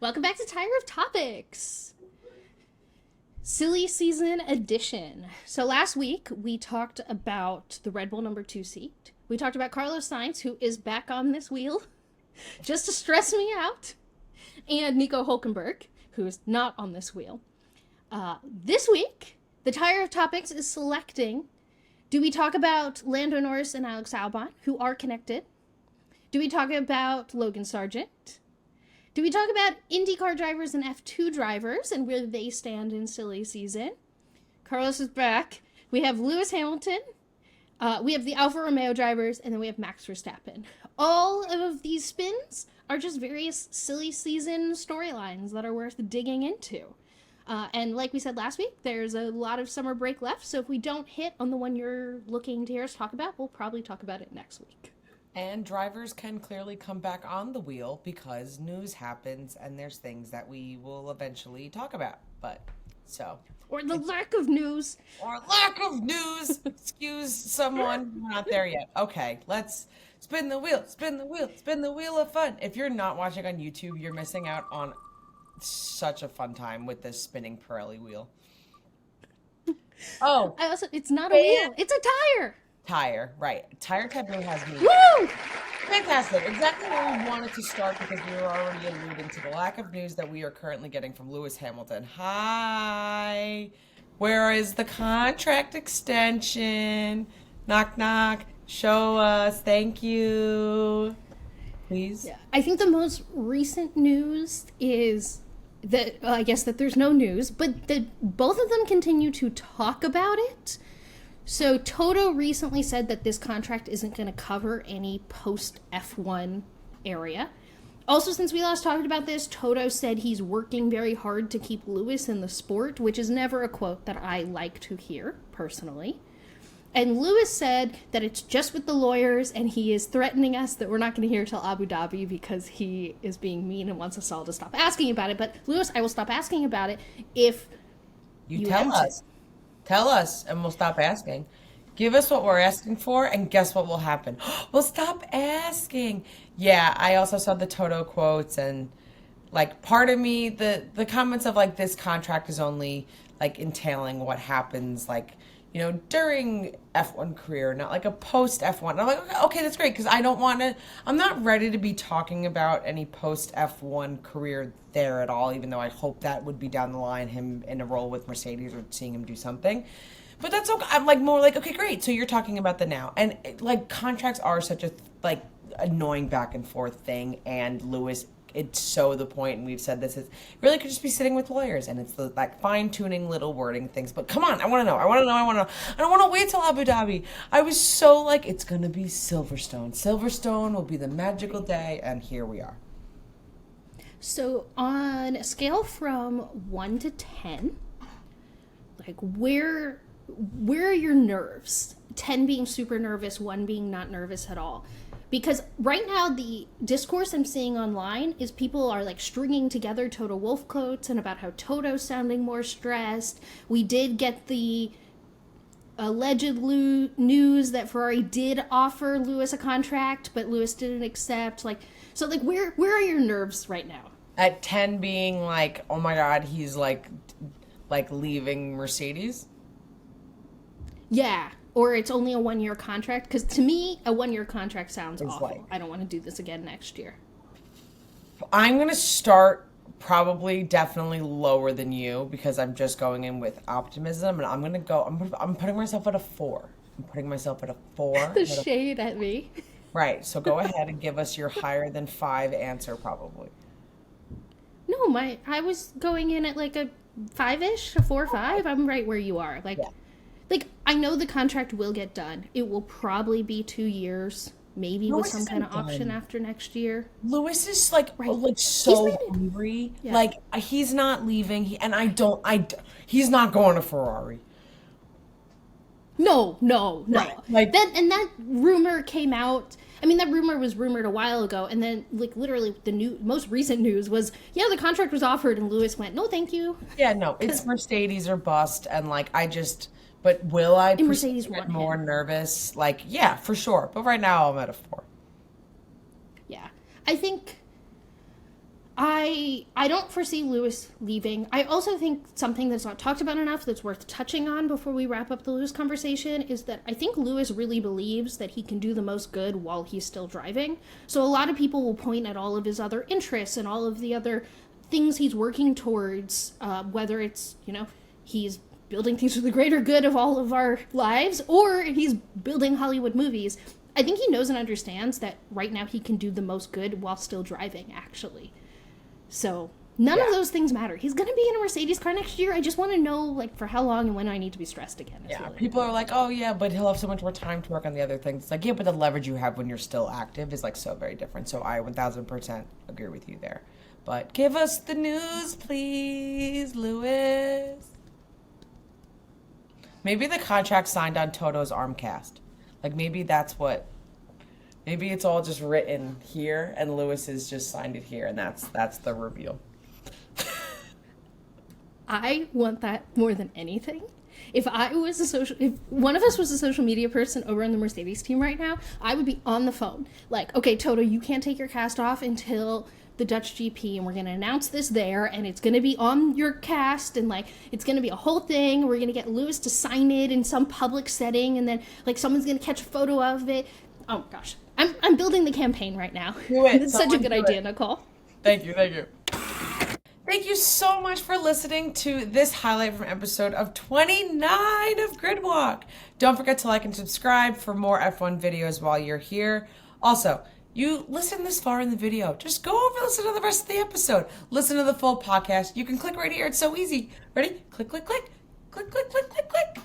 Welcome back to Tire of Topics. Silly season edition. So last week we talked about the Red Bull number 2 seat. We talked about Carlos Sainz, who is back on this wheel, just to stress me out, and Nico Hulkenberg, who is not on this wheel. This week, the Tire of Topics is selecting, do we talk about Lando Norris and Alex Albon, who are connected? Do we talk about Logan Sargent? Do we talk about IndyCar drivers and F2 drivers and where they stand in silly season? Carlos is back. We have Lewis Hamilton. We have the Alfa Romeo drivers, and then we have Max Verstappen. All of these spins are just various silly season storylines that are worth digging into. And like we said last week, there's a lot of summer break left, so if we don't hit on the one you're looking to hear us talk about, we'll probably talk about it next week. And drivers can clearly come back on the wheel because news happens and there's things that we will eventually talk about. Or the lack of news. Excuse someone. We're not there yet. Okay, let's spin the wheel of fun. If you're not watching on YouTube, you're missing out on such a fun time with this spinning Pirelli wheel. Oh. It's not a wheel. It's a tire. Tire, right. Tire Taboo has me. Woo! Fantastic. Exactly where we wanted to start because we were already alluding to the lack of news that we are currently getting from Lewis Hamilton. Hi. Where is the contract extension? Knock, knock. Show us. Thank you. Please. Yeah. I think the most recent news is that, I guess that there's no news, but that both of them continue to talk about it. So Toto recently said that this contract isn't going to cover any post-F1 area. Also, since we last talked about this, Toto said he's working very hard to keep Lewis in the sport, which is never a quote that I like to hear, personally. And Lewis said that it's just with the lawyers, and he is threatening us that we're not going to hear till Abu Dhabi because he is being mean and wants us all to stop asking about it. But, Lewis, I will stop asking about it if you tell us. Tell us, and we'll stop asking. Give us what we're asking for, and guess what will happen? We'll stop asking. Yeah, I also saw the Toto quotes, and, like, part of me, the comments of, like, this contract is only, like, entailing what happens, like, you know, during F1 career, not like a post F1. And I'm like, okay, that's great, because I'm not ready to be talking about any post F1 career there at all, even though I hope that would be down the line, him in a role with Mercedes or seeing him do something. But that's okay. I'm like more like, okay, great. So you're talking about the now. And like contracts are such a like annoying back and forth thing. And Lewis, it's so the point, and we've said this, is really could just be sitting with lawyers, and it's the like fine-tuning little wording things. But come on, I want to know. I don't want to wait till Abu Dhabi. I was so like, it's going to be Silverstone. Silverstone will be the magical day, and here we are. So on a scale from 1 to 10, like where are your nerves? 10 being super nervous, 1 being not nervous at all. Because right now, the discourse I'm seeing online is people are like stringing together Toto Wolff quotes and about how Toto's sounding more stressed. We did get the alleged news that Ferrari did offer Lewis a contract, but Lewis didn't accept. So where are your nerves right now? At 10 being like, oh my God, he's like leaving Mercedes? Yeah. Or it's only a 1-year contract. Because to me, a 1-year contract sounds awful. Like, I don't want to do this again next year. I'm going to start probably definitely lower than you because I'm just going in with optimism. And I'm putting myself at a 4. I'm putting myself at a 4. The shade at me. Right. So go ahead and give us your higher than 5 answer probably. No, I was going in at like a 5-ish, a 4 or 5. I'm right where you are. Yeah. Like, I know the contract will get done. It will probably be 2 years, maybe Lewis with some kind of option after next year. Lewis is like so hungry. Yeah. Like he's not leaving. He's not going to Ferrari. No. Right. That rumor came out. I mean, that rumor was rumored a while ago, and then like literally the most recent news was, yeah, the contract was offered, and Lewis went, no, thank you. Yeah, no, it's Mercedes or bust, and like But will I get more nervous? Like, yeah, for sure. But right now I'm at a 4. Yeah. I think I don't foresee Lewis leaving. I also think something that's not talked about enough that's worth touching on before we wrap up the Lewis conversation is that I think Lewis really believes that he can do the most good while he's still driving. So a lot of people will point at all of his other interests and all of the other things he's working towards, whether it's, he's building things for the greater good of all of our lives, or he's building Hollywood movies. I think he knows and understands that right now he can do the most good while still driving, actually. So none of those things matter. He's going to be in a Mercedes car next year. I just want to know, for how long and when I need to be stressed again. Yeah, really people are like, oh, yeah, but he'll have so much more time to work on the other things. It's like, yeah, but the leverage you have when you're still active is, so very different. So I 1,000% agree with you there. But give us the news, please, Lewis. Maybe the contract signed on Toto's arm cast. Maybe that's what... Maybe it's all just written here, and Lewis has just signed it here, and that's the reveal. I want that more than anything. If one of us was a social media person over on the Mercedes team right now, I would be on the phone. Okay, Toto, you can't take your cast off until the Dutch GP, and we're going to announce this there, and it's going to be on your cast, and it's going to be a whole thing. We're going to get Lewis to sign it in some public setting, and then someone's going to catch a photo of it. Oh my gosh. I'm building the campaign right now. Do it. It's such a good idea, Nicole. Thank you. Thank you so much for listening to this highlight from episode of 29 of Gridwalk. Don't forget to like and subscribe for more F1 videos while you're here. Also, you listen this far in the video, just go over and listen to the rest of the episode. Listen to the full podcast. You can click right here. It's so easy. Ready? Click, click, click. Click, click, click, click, click.